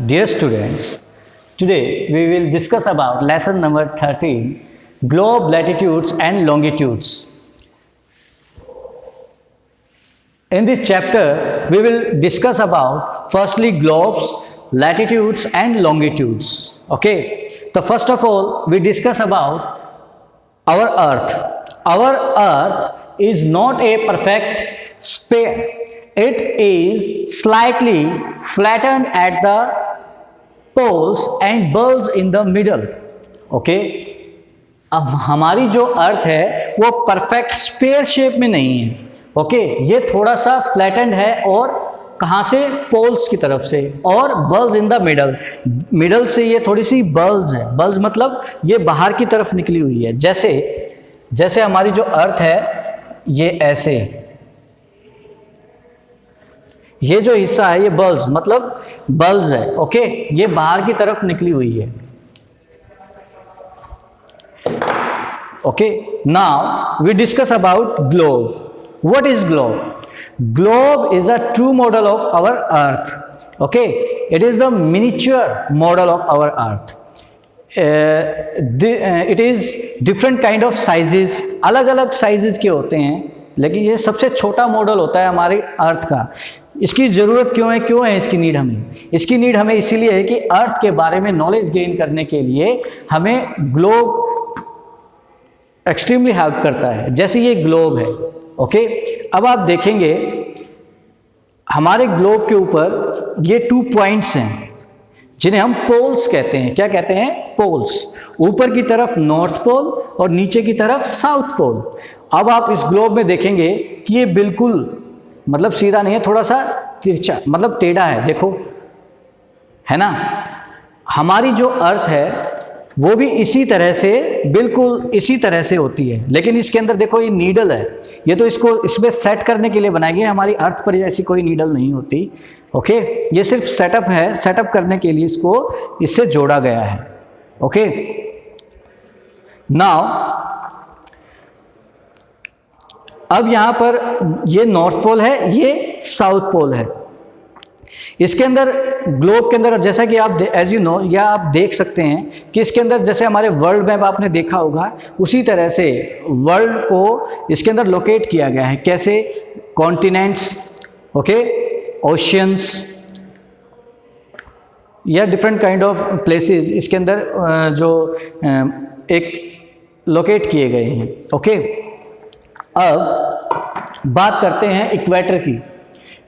Dear students, today we will discuss about lesson number 13, globe latitudes and longitudes. In this chapter, we will discuss about firstly globes, latitudes and longitudes. Okay, so first of all, we discuss about our Earth. Our Earth is not a perfect sphere. It is slightly flattened at the poles and bulges in the middle. Okay, अब हमारी जो अर्थ है वो perfect sphere shape में नहीं है. Okay, ये थोड़ा सा फ्लैटेंड है और कहाँ से? पोल्स की तरफ से, और बल्ज इन द मिडल से ये थोड़ी सी बल्ज है. बल्ज मतलब ये बाहर की तरफ निकली हुई है. जैसे हमारी जो अर्थ है ये ऐसे, ये जो हिस्सा है ये बल्ज मतलब बल्ज है. ओके, ये बाहर की तरफ निकली हुई है. Okay, now we discuss about globe. What is globe? Globe is a true model of our earth. Okay, it is the miniature model of our earth. It is different kind of sizes, अलग अलग sizes के होते हैं, लेकिन ये सबसे छोटा model होता है हमारी अर्थ का. इसकी ज़रूरत क्यों है इसकी नीड हमें? इसकी नीड हमें इसीलिए है कि अर्थ के बारे में नॉलेज गेन करने के लिए हमें ग्लोब एक्सट्रीमली हेल्प करता है. जैसे ये ग्लोब है. ओके, अब आप देखेंगे हमारे ग्लोब के ऊपर ये 2 पॉइंट्स हैं जिन्हें हम पोल्स कहते हैं. क्या कहते हैं? पोल्स. ऊपर की तरफ नॉर्थ पोल और नीचे की तरफ साउथ पोल. अब आप इस ग्लोब में देखेंगे कि ये बिल्कुल मतलब सीधा नहीं है, थोड़ा सा तिरछा मतलब टेढ़ा है. देखो, है ना? हमारी जो अर्थ है वो भी इसी तरह से, बिल्कुल इसी तरह से होती है, लेकिन इसके अंदर देखो ये नीडल है. ये तो इसमें सेट करने के लिए बनाई गई है. हमारी अर्थ पर ऐसी कोई नीडल नहीं होती. ओके, ये सिर्फ सेटअप है. सेटअप करने के लिए इसको इससे जोड़ा गया है. ओके, नाउ अब यहाँ पर ये नॉर्थ पोल है, ये साउथ पोल है. इसके अंदर ग्लोब के अंदर जैसा कि आप एज यू नो या आप देख सकते हैं कि इसके अंदर जैसे हमारे वर्ल्ड मैप आपने देखा होगा, उसी तरह से वर्ल्ड को इसके अंदर लोकेट किया गया है. कैसे? कॉन्टिनेंट्स, ओके, ओशियंस या डिफरेंट काइंड ऑफ प्लेसेस इसके अंदर जो एक लोकेट किए गए हैं. ओके, अब बात करते हैं इक्वेटर की.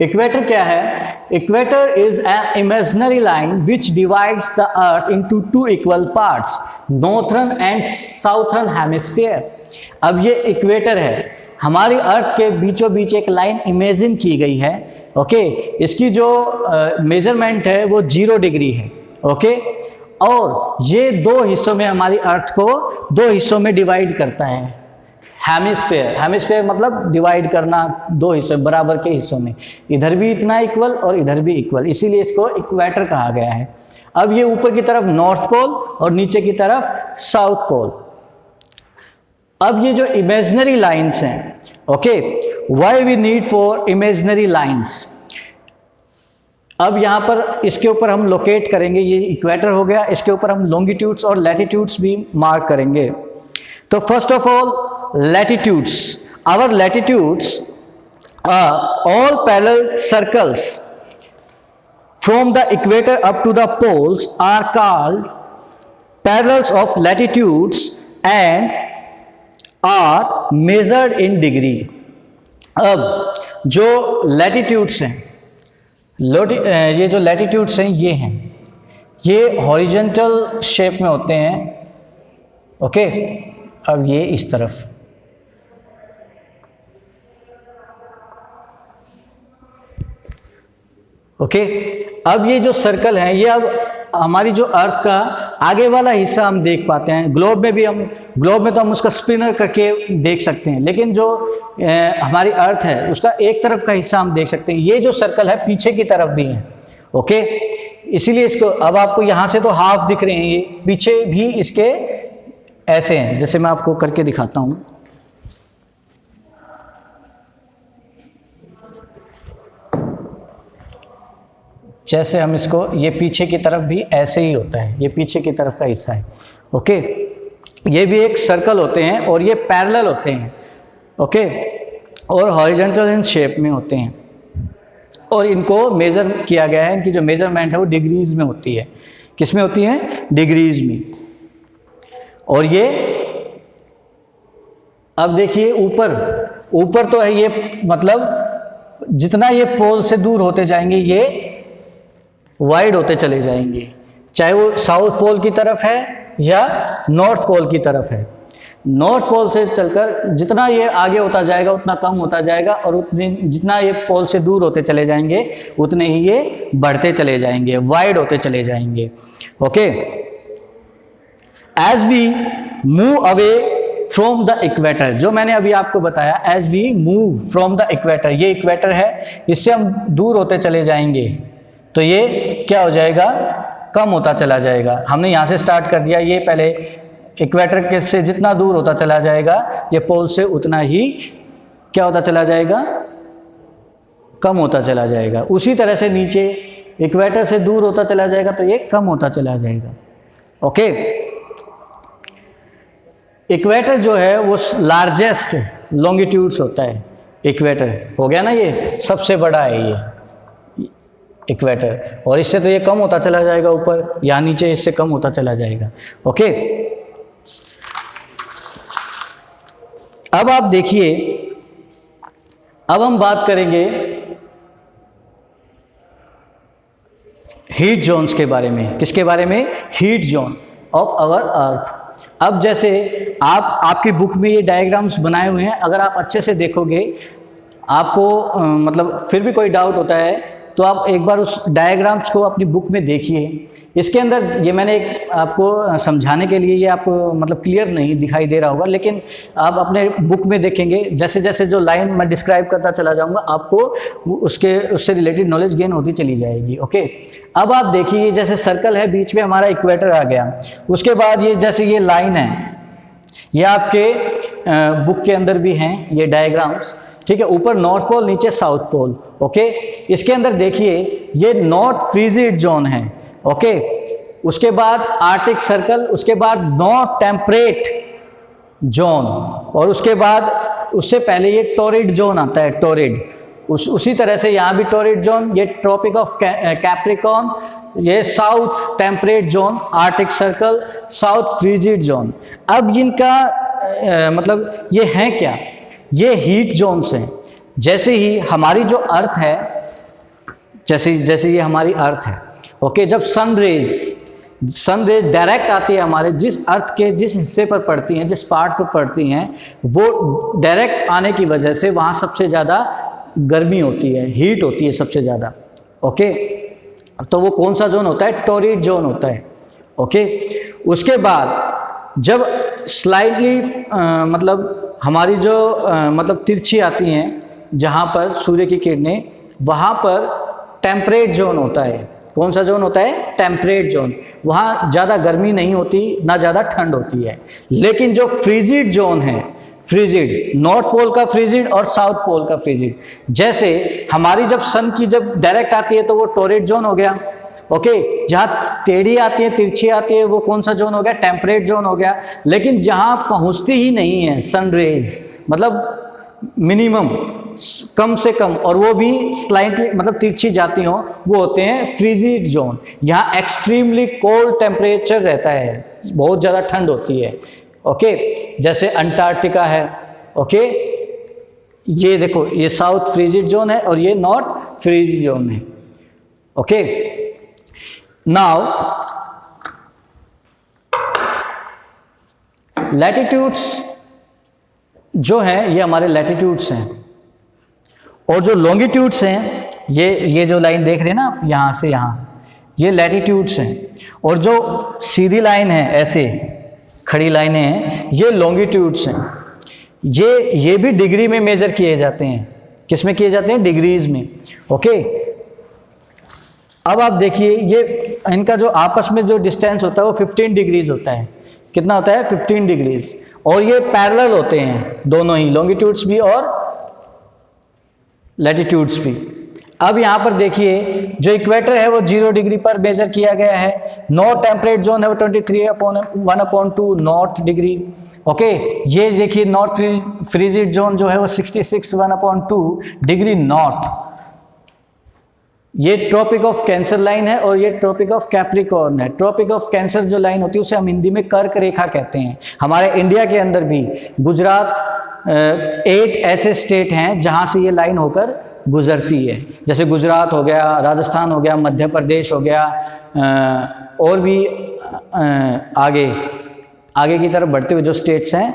इक्वेटर क्या है? Equator is an imaginary line which divides the earth into 2 equal parts, northern and southern hemisphere. अब ये इक्वेटर है, हमारी अर्थ के बीचों बीच एक लाइन इमेजिन की गई है. ओके, इसकी जो मेजरमेंट है वो 0 डिग्री है. ओके, और ये 2 हिस्सों में हमारी अर्थ को 2 हिस्सों में डिवाइड करता है. हेमिस्फीयर मतलब डिवाइड करना 2 हिस्सों, बराबर के हिस्सों में. इधर भी इतना इक्वल और इधर भी इक्वल, इसीलिए इसको इक्वेटर कहा गया है. अब ये ऊपर की तरफ नॉर्थ पोल और नीचे की तरफ साउथ पोल. अब ये जो इमेजिनरी लाइंस हैं, okay, why we need for imaginary lines. अब यहाँ पर इसके ऊपर हम लोकेट करेंगे, ये इक्वेटर हो गया, इसके ऊपर हम लॉन्गिट्यूड्स और लैटिट्यूड्स भी मार्क करेंगे. तो first of all latitudes. Our latitudes are all parallel circles from the equator up to the poles are called parallels of latitudes and are measured in degree. अब जो latitudes हैं, ये जो latitudes हैं ये हैं, ये horizontal shape में होते हैं. ओके, अब ये इस तरफ, ओके, अब ये जो सर्कल है ये अब हमारी जो अर्थ का आगे वाला हिस्सा हम देख पाते हैं. ग्लोब में तो हम उसका स्पिनर करके देख सकते हैं, लेकिन जो हमारी अर्थ है उसका एक तरफ का हिस्सा हम देख सकते हैं. ये जो सर्कल है पीछे की तरफ भी है. ओके, इसीलिए इसको अब आपको यहाँ से तो हाफ दिख रहे हैं, ये पीछे भी इसके ऐसे हैं. जैसे मैं आपको करके दिखाता हूँ. जैसे हम इसको, ये पीछे की तरफ भी ऐसे ही होता है, ये पीछे की तरफ का हिस्सा है। ओके, ये भी एक सर्कल होते हैं और ये पैरेलल होते हैं। ओके, और हॉरिजॉन्टल इन शेप में होते हैं और इनको मेज़र किया गया है, इनकी जो मेज़रमेंट है वो डिग्रीज में होती है। किस में होती है? डिग्रीज में। और ये अब देखिए ऊपर तो है ये, मतलब जितना ये पोल से दूर होते जाएंगे ये वाइड होते चले जाएंगे, चाहे वो साउथ पोल की तरफ है या नॉर्थ पोल की तरफ है। नॉर्थ पोल से चलकर जितना ये आगे होता जाएगा उतना कम होता जाएगा, और उतनी जितना ये पोल से दूर होते चले जाएंगे उतने ही ये बढ़ते चले जाएंगे, वाइड होते चले जाएंगे। Okay, as we move away from the equator, जो मैंने अभी आपको बताया, as we move from the equator, ये इक्वेटर है, इससे हम दूर होते चले जाएंगे तो ये क्या हो जाएगा? कम होता चला जाएगा। हमने यहाँ से स्टार्ट कर दिया, ये पहले इक्वेटर के से जितना दूर होता चला जाएगा ये पोल से उतना ही क्या होता चला जाएगा? कम होता चला जाएगा। उसी तरह से नीचे इक्वेटर से दूर होता चला जाएगा तो ये कम होता चला जाएगा। ओके, इक्वेटर जो है वो लार्जेस्ट लॉन्गिट्यूड्स होता है। इक्वेटर हो गया ना, ये सबसे बड़ा है ये इक्वेटर, और इससे तो ये कम होता चला जाएगा ऊपर, यहाँ नीचे इससे कम होता चला जाएगा। ओके, अब आप देखिए, अब हम बात करेंगे हीट जोन्स के बारे में। किसके बारे में? Heat zone of our earth. अब जैसे आपकी बुक में ये डायग्राम्स बनाए हुए हैं, अगर आप अच्छे से देखोगे, आपको मतलब फिर भी कोई डाउट होता है तो आप एक बार उस डायग्राम्स को अपनी बुक में देखिए। इसके अंदर ये मैंने एक आपको समझाने के लिए, ये आपको मतलब क्लियर नहीं दिखाई दे रहा होगा, लेकिन आप अपने बुक में देखेंगे, जैसे जैसे जो लाइन मैं डिस्क्राइब करता चला जाऊंगा आपको उससे रिलेटेड नॉलेज गेन होती चली जाएगी। ओके, अब आप देखिए, जैसे सर्कल है, बीच में हमारा इक्वेटर आ गया, उसके बाद ये जैसे ये लाइन है, ये आपके बुक के अंदर भी हैं ये डायग्राम्स, ठीक है, ऊपर नॉर्थ पोल, नीचे साउथ पोल। ओके, इसके अंदर देखिए ये नॉर्थ फ्रीजिड जोन है। ओके, उसके बाद आर्टिक सर्कल, उसके बाद नॉर्थ टेम्परेट जोन, और उसके बाद उससे पहले ये टोरिड जोन आता है, टोरिड। उसी तरह से यहाँ भी टोरिड जोन, ये ट्रॉपिक ऑफ कैप्रिकॉर्न, ये south temperate zone, Arctic circle, south frigid zone. अब इनका मतलब ये हैं क्या? ये हीट जोन्स हैं। जैसे ही हमारी जो अर्थ है, जैसे ये हमारी अर्थ है, ओके, जब सन रेज डायरेक्ट आती है हमारे जिस अर्थ के जिस हिस्से पर पड़ती हैं, जिस पार्ट पर पड़ती हैं, वो डायरेक्ट आने की वजह से वहाँ सबसे ज़्यादा गर्मी होती है, हीट होती है सबसे ज़्यादा। ओके, तो वो कौन सा जोन होता है? टोरिड जोन होता है। ओके, उसके बाद जब स्लाइटली मतलब हमारी जो मतलब तिरछी आती हैं जहाँ पर सूर्य की किरणें, वहाँ पर टेम्परेट जोन होता है। कौन सा जोन होता है? Temperate zone. वहाँ ज़्यादा गर्मी नहीं होती, ना ज़्यादा ठंड होती है। लेकिन जो फ्रीजिड जोन है, फ्रीजिड, नॉर्थ पोल का फ्रीजिड और साउथ पोल का फ्रीजिड, जैसे हमारी जब सन की जब डायरेक्ट आती है तो वो टोरिड जोन हो गया। ओके, जहाँ टेढ़ी आती है, तिरछी आती है, वो कौन सा जोन हो गया? टेम्परेट जोन हो गया। लेकिन जहाँ पहुँचती ही नहीं है सन रेज, मतलब मिनिमम कम से कम, और वो भी स्लाइटली मतलब तिरछी जाती हो, वो होते हैं फ्रीजिड जोन। यहाँ एक्सट्रीमली कोल्ड टेम्परेचर रहता है, बहुत ज़्यादा ठंड होती है। ओके, जैसे अंटार्कटिका है। ओके, ये देखो, ये साउथ फ्रीजिड जोन है और ये नॉर्थ फ्रीजिड जोन है। ओके, नाउ लैटिट्यूड्स जो हैं ये हमारे लैटिट्यूड्स हैं, और जो लॉन्गिट्यूड्स हैं, ये जो लाइन देख रहे हैं ना आप, यहाँ से यहाँ, ये लैटिट्यूड्स हैं, और जो सीधी लाइन है, ऐसे खड़ी लाइनें हैं, ये लॉन्गिट्यूड्स हैं। ये भी डिग्री में मेजर किए जाते हैं। किस में किए जाते हैं? डिग्रीज में। ओके, अब आप देखिए, ये इनका जो आपस में जो डिस्टेंस होता है वो 15 डिग्रीज होता है। कितना होता है? 15 डिग्रीज। और ये पैरेलल होते हैं दोनों ही, लॉन्गिट्यूड्स भी और लैटिट्यूड्स भी। अब यहाँ पर देखिए जो इक्वेटर है वो 0 डिग्री पर मेजर किया गया है। नॉर्थ टेम्परेट जोन है वो 23/1/2 नॉर्थ डिग्री। ओके, ये देखिए नॉर्थ फ्रीजिड जोन जो है वो 66/1/2 डिग्री नॉर्थ। ये ट्रॉपिक ऑफ कैंसर लाइन है और ये ट्रॉपिक ऑफ कैप्रिकॉर्न है। ट्रॉपिक ऑफ कैंसर जो लाइन होती है उसे हम हिंदी में कर्क रेखा कहते हैं। हमारे इंडिया के अंदर भी गुजरात 8 ऐसे स्टेट हैं जहां से ये लाइन होकर गुजरती है, जैसे गुजरात हो गया, राजस्थान हो गया, मध्य प्रदेश हो गया, और भी आगे की तरफ बढ़ते हुए जो स्टेट्स हैं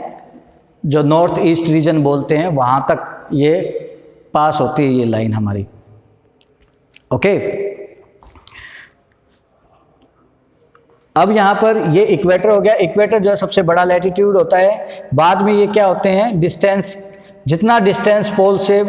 जो नॉर्थ ईस्ट रीजन बोलते हैं वहाँ तक ये पास होती है ये लाइन हमारी। ओके, अब यहाँ पर ये इक्वेटर हो गया। इक्वेटर जो है सबसे बड़ा लैटिट्यूड होता है। बाद में ये क्या होते हैं, डिस्टेंस, जितना डिस्टेंस पोल से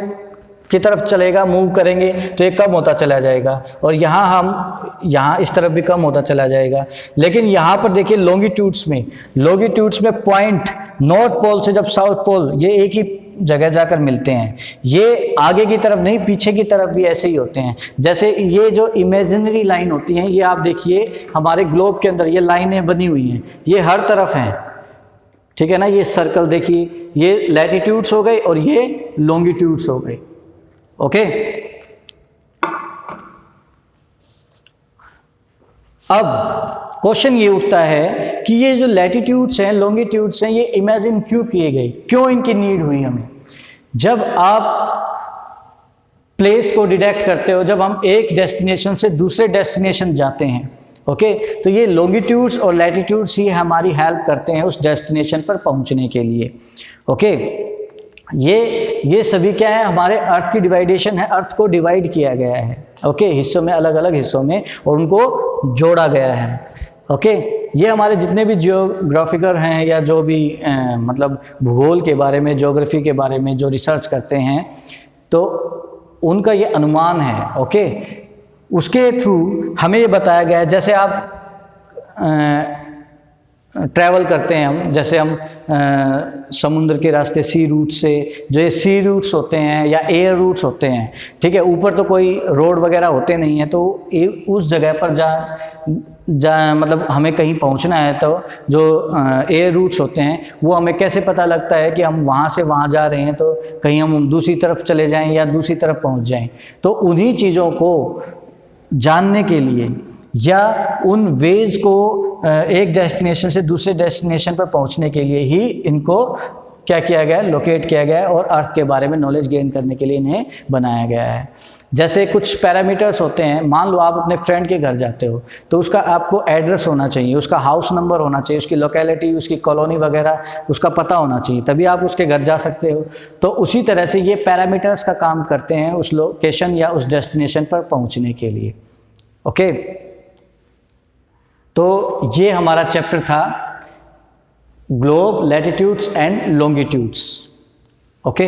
की तरफ चलेगा, मूव करेंगे तो ये कम होता चला जाएगा, और यहाँ इस तरफ भी कम होता चला जाएगा। लेकिन यहाँ पर देखिए लॉन्गिट्यूड्स में पॉइंट नॉर्थ पोल से जब साउथ पोल ये एक ही जगह जाकर मिलते हैं, ये आगे की तरफ नहीं पीछे की तरफ भी ऐसे ही होते हैं। जैसे ये जो इमेजिनरी लाइन होती हैं, ये आप देखिए हमारे ग्लोब के अंदर ये लाइनें बनी हुई हैं, ये हर तरफ हैं, ठीक है ना। ये सर्कल देखिए, ये लैटिट्यूड्स हो गए और ये लॉन्गिट्यूड्स हो गए। ओके, अब क्वेश्चन ये उठता है कि ये जो लैटिट्यूड्स हैं, लॉन्गिट्यूड्स हैं, ये इमेजिन क्यों किए गए, क्यों इनकी नीड हुई हमें। जब आप प्लेस को डिटेक्ट करते हो, जब हम एक डेस्टिनेशन से दूसरे डेस्टिनेशन जाते हैं, ओके, तो ये लॉन्गिट्यूड्स और लैटिट्यूड्स ही हमारी हेल्प करते हैं उस डेस्टिनेशन पर पहुंचने के लिए। ओके, ये सभी क्या है, हमारे अर्थ की डिवाइडेशन है, अर्थ को डिवाइड किया गया है, ओके, हिस्सों में, अलग अलग हिस्सों में, और उनको जोड़ा गया है। ओके, ये हमारे जितने भी जियोग्राफिकर हैं या जो भी मतलब भूगोल के बारे में, ज्योग्राफी के बारे में जो रिसर्च करते हैं, तो उनका ये अनुमान है। ओके, उसके थ्रू हमें ये बताया गया है, जैसे आप ट्रैवल करते हैं हम, जैसे हम समुद्र के रास्ते सी रूट से, जो ये सी रूट्स होते हैं या एयर रूट्स होते हैं, ठीक है, ऊपर तो कोई रोड वगैरह होते नहीं हैं, तो उस जगह पर मतलब हमें कहीं पहुंचना है, तो जो एयर रूट्स होते हैं वो हमें कैसे पता लगता है कि हम वहाँ से वहाँ जा रहे हैं, तो कहीं हम दूसरी तरफ चले जाएं या दूसरी तरफ पहुँच जाएं। तो उन्हीं चीज़ों को जानने के लिए या उन वेज को एक डेस्टिनेशन से दूसरे डेस्टिनेशन पर पहुंचने के लिए ही इनको क्या किया गया है, लोकेट किया गया है, और अर्थ के बारे में नॉलेज गेन करने के लिए इन्हें बनाया गया है। जैसे कुछ पैरामीटर्स होते हैं, मान लो आप अपने फ्रेंड के घर जाते हो, तो उसका आपको एड्रेस होना चाहिए, उसका हाउस नंबर होना चाहिए, उसकी लोकेलिटी, उसकी कॉलोनी वगैरह उसका पता होना चाहिए, तभी आप उसके घर जा सकते हो। तो उसी तरह से ये पैरामीटर्स का काम करते हैं उस लोकेशन या उस डेस्टिनेशन पर पहुँचने के लिए। ओके, तो ये हमारा चैप्टर था globe, latitudes and longitudes. Okay.